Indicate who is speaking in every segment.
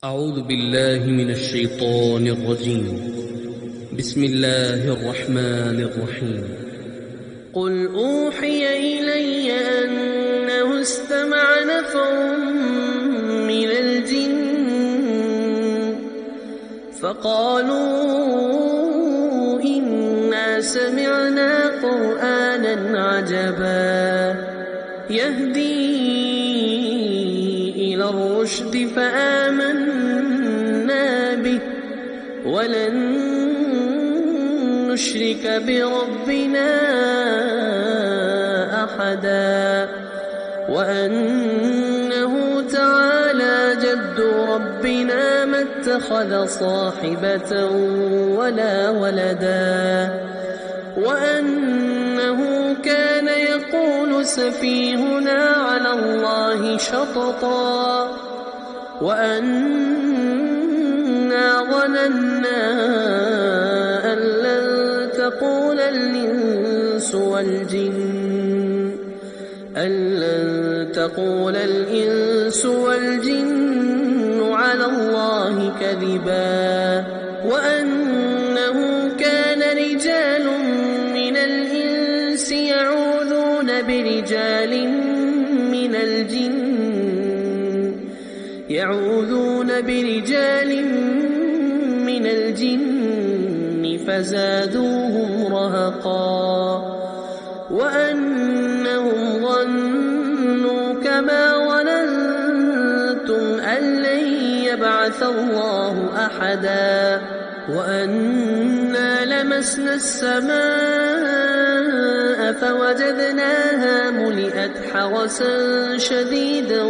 Speaker 1: أعوذ بالله من الشيطان الرجيم. بسم الله الرحمن الرحيم.
Speaker 2: قل أوحي إلي أنه استمع نفر من الجن فقالوا إنا سمعنا قرآنا عجبا يهدي إلى الرشد فآمنا به ولن نشرك بربنا أحدا وأنه تعالى جد ربنا ما اتخذ صاحبة ولا ولدا وأنه كان يقول سفيهنا على الله شططا وأنا ظننا أن لن تقول الإنس والجن على الله كذبا وأنه كان رجال من الإنس يعوذون برجال من الجن فزادوهم رهقا وأنهم ظنوا كما ظننتم أن لن يبعث الله أحدا وأنا لمسنا السماء فوجدناها ملئت حرسا شديدا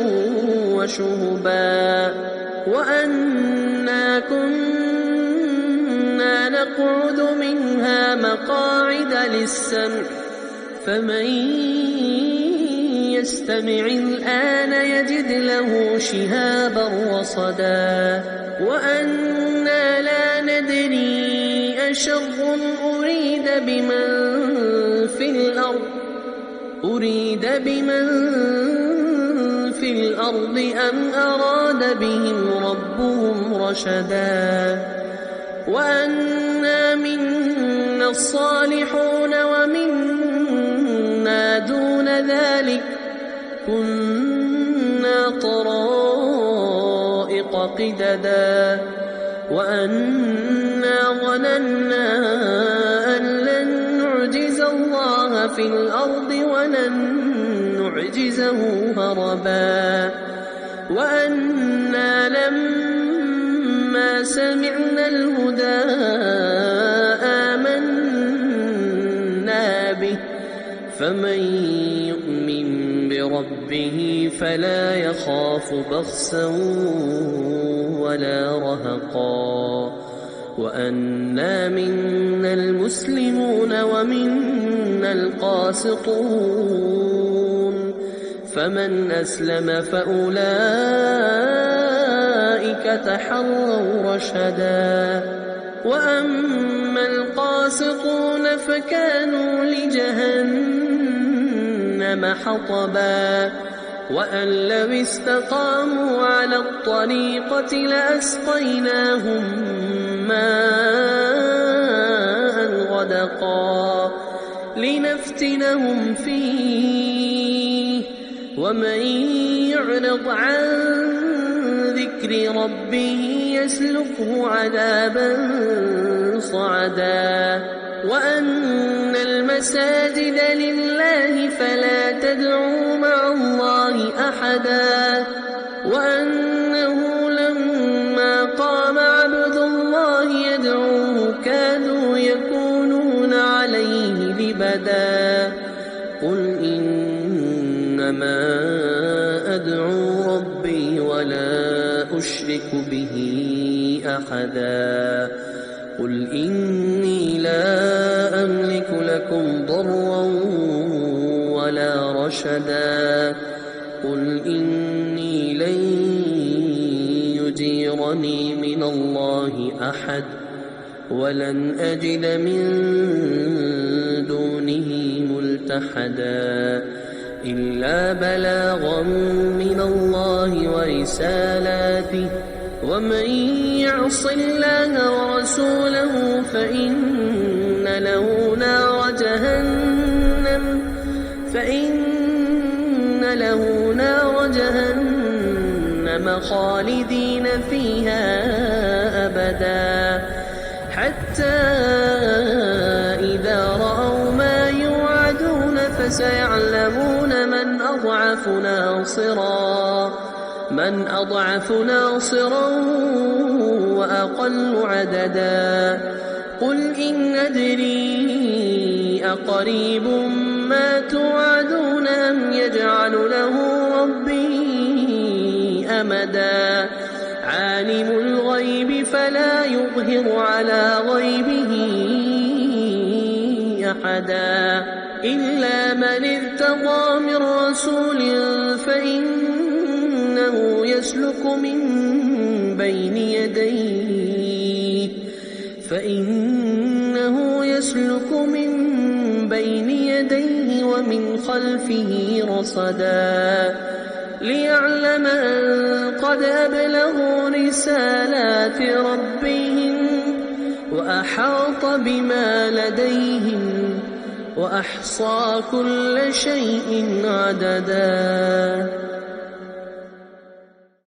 Speaker 2: وشهبا وأنا كنا نقعد منها مقاعد للسمع فمن يستمع الآن يجد له شهابا رصدا وأنا لا ندري أشر أريد بمن في الأرض أم أراد بهم ربهم رشدا وأنا منا الصالحون ومنا دون ذلك كنا طرائق قددا وأنا ظننا أن لن نعجز الله في الأرض ولن نعجزه هربا وأنا لما سمعنا الهدى آمنا به فمن يؤمن بربه فلا يخاف بخسا ولا رهقا وأنا منا المسلمون ومنا القاسطون فمن أسلم فأولئك تحروا رشدا وأما القاسطون فكانوا لجهنم حطبا وأن لو استقاموا على الطريقة لأسقيناهم ماء غدقا لنفتنهم فيه ومن يعرض عن ذكر ربه يسلكه عذابا صعدا وأن المساجد لله فلا تدعوا مع الله أحدا وأنه لما قام عبد الله يدعوه كانوا يكونون عليه لبدا قل إنما أدعو ربي ولا أشرك به أحدا قل إني لا أملك لكم ضرا ولا رشدا قل إني لن يجيرني من الله أحد ولن أجد من دونه ملتحدا إلا بلاغا من الله ورسالاته ومن يعص الله ورسوله فإن له نار جهنم خالدين فيها أبدا حتى إذا رأوا ما يوعدون فسيعلمون من أضعف ناصرا وأقل عددا قل إن أدري أقريب ما توعدون أم يجعل له ربي أمدا عالم الغيب فلا يظهر على غيبه أحدا إلا من ارتضى من رسول فإنه يسلك من بين يديه ومن خلفه رصدا ليعلم أن قد أبلغوا رسالات ربهم وأحاط بما لديهم وأحصى كل شيء عددا